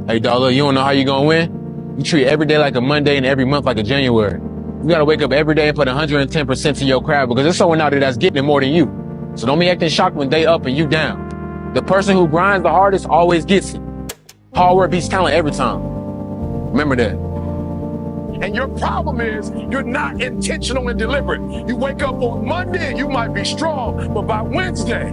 Hey, dog, look, you don't know how you gonna win? You treat every day like a Monday and every month like a January. You gotta wake up every day and put 110% to your craft because there's someone out there that's getting it more than you. So don't be acting shocked when they up and you down. The person who grinds the hardest always gets it. Hard work beats talent every time. Remember that. And your problem is you're not intentional and deliberate. You wake up on Monday and you might be strong, but by Wednesday.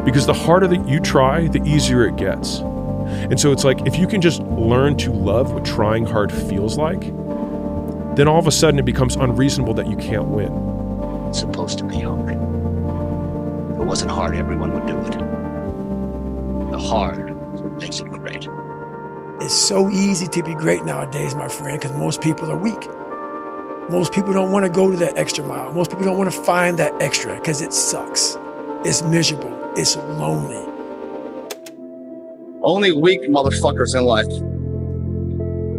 Because the harder that you try, the easier it gets. And so it's like, if you can just learn to love what trying hard feels like, then all of a sudden it becomes unreasonable that you can't win. It's supposed to be hard. If it wasn't hard, everyone would do it. The hard makes it great. It's so easy to be great nowadays, my friend, because most people are weak. Most people don't want to go to that extra mile. Most people don't want to find that extra because it sucks. It's miserable. It's lonely. Only weak motherfuckers in life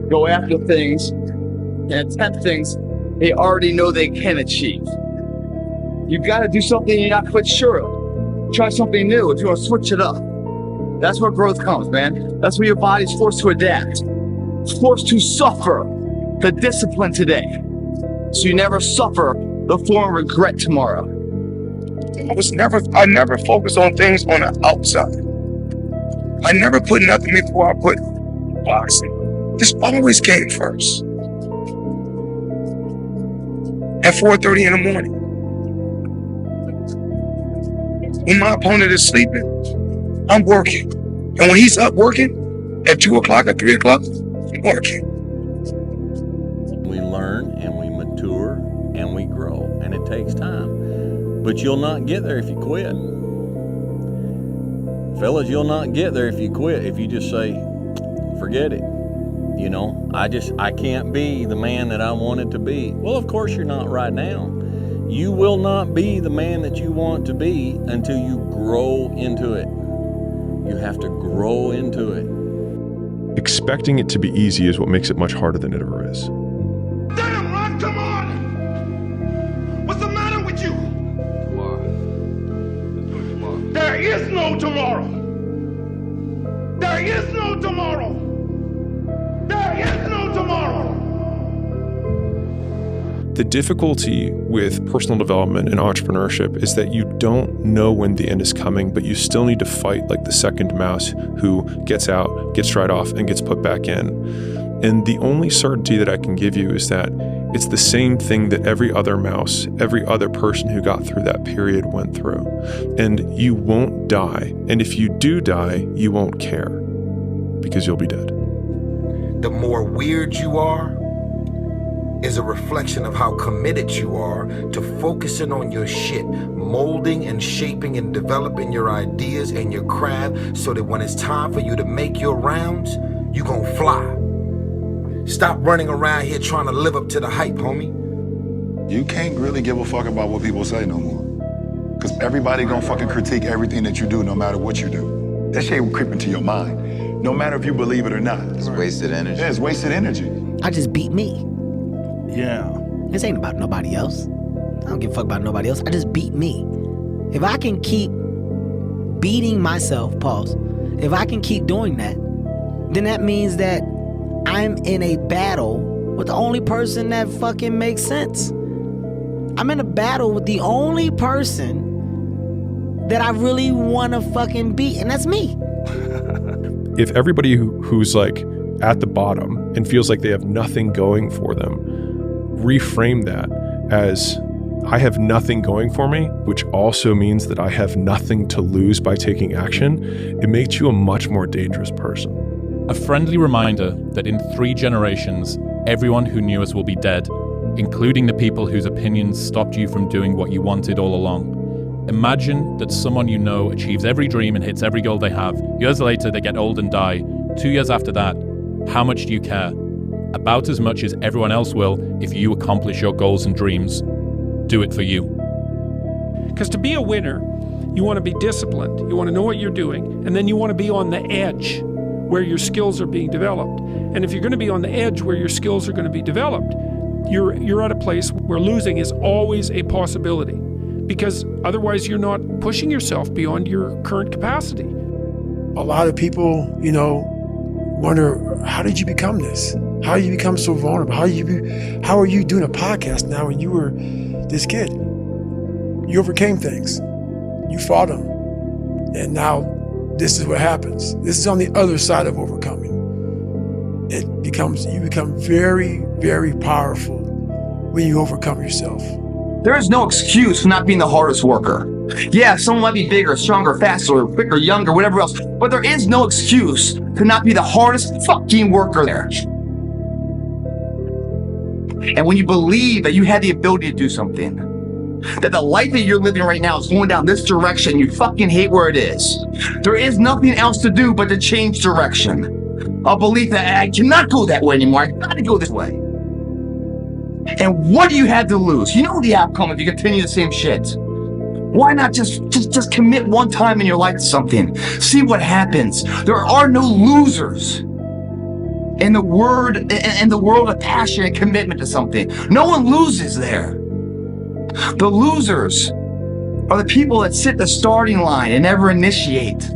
go after things and attempt things they already know they can achieve. You've got to do something you're not quite sure of. Try something new if you want to switch it up. That's where growth comes, man. That's where your body's forced to adapt. Forced to suffer the discipline today. So you never suffer the form of regret tomorrow. I never focused on things on the outside. I never put nothing before I put boxing. This always came first. At 4:30 in the morning. When my opponent is sleeping, I'm working. And when he's up working, at 2 o'clock, at 3 o'clock, I'm working. We learn and we mature and we grow, and it takes time. But you'll not get there if you quit. Fellas, you'll not get there if you quit, if you just say, forget it. You know, I can't be the man that I wanted to be. Well, of course you're not right now. You will not be the man that you want to be until you grow into it. You have to grow into it. Expecting it to be easy is what makes it much harder than it ever is. Damn, Ron, come on! What's the matter with you? Tomorrow. Let's do it tomorrow. There is no tomorrow. There is no tomorrow. There is no tomorrow. The difficulty with personal development and entrepreneurship is that you don't know when the end is coming, but you still need to fight like the second mouse who gets out, gets dried off, and gets put back in. And the only certainty that I can give you is that it's the same thing that every other mouse, every other person who got through that period went through. And you won't die. And if you do die, you won't care because you'll be dead. The more weird you are is a reflection of how committed you are to focusing on your shit, molding and shaping and developing your ideas and your craft so that when it's time for you to make your rounds, you gon' fly. Stop running around here trying to live up to the hype, homie. You can't really give a fuck about what people say no more. Because everybody gonna fucking critique everything that you do, no matter what you do. That shit will creep into your mind, no matter if you believe it or not. It's wasted energy. Yeah, it's wasted energy. I just beat me. Yeah. This ain't about nobody else. I don't give a fuck about nobody else. I just beat me. If I can keep beating myself, pause, if I can keep doing that, then that means that I'm in a battle with the only person that fucking makes sense. I'm in a battle with the only person that I really want to fucking beat, and that's me. If everybody who's like at the bottom and feels like they have nothing going for them, reframe that as I have nothing going for me, which also means that I have nothing to lose by taking action, it makes you a much more dangerous person. A friendly reminder that in 3 generations, everyone who knew us will be dead, including the people whose opinions stopped you from doing what you wanted all along. Imagine that someone you know achieves every dream and hits every goal they have. Years later, they get old and die. 2 years after that, how much do you care? About as much as everyone else will if you accomplish your goals and dreams. Do it for you. Because to be a winner, you want to be disciplined, you want to know what you're doing, and then you want to be on the edge where your skills are being developed. And if you're going to be on the edge where your skills are going to be developed, you're at a place where losing is always a possibility, because otherwise you're not pushing yourself beyond your current capacity. A lot of people, wonder, how did you become this? How did you become so vulnerable? How are you doing a podcast now when you were this kid? You overcame things. You fought them. And now this is what happens. This is on the other side of overcoming. You become very, very powerful when you overcome yourself. There is no excuse for not being the hardest worker. Yeah, someone might be bigger, stronger, faster, quicker, younger, whatever else, but there is no excuse to not be the hardest fucking worker there. And when you believe that you have the ability to do something, that the life that you're living right now is going down this direction, you fucking hate where it is. There is nothing else to do but to change direction. A belief that I cannot go that way anymore, I gotta go this way. And what do you have to lose? You know the outcome if you continue the same shit. Why not just commit one time in your life to something? See what happens. There are no losers in the world of passion and commitment to something. No one loses there. The losers are the people that sit the starting line and never initiate.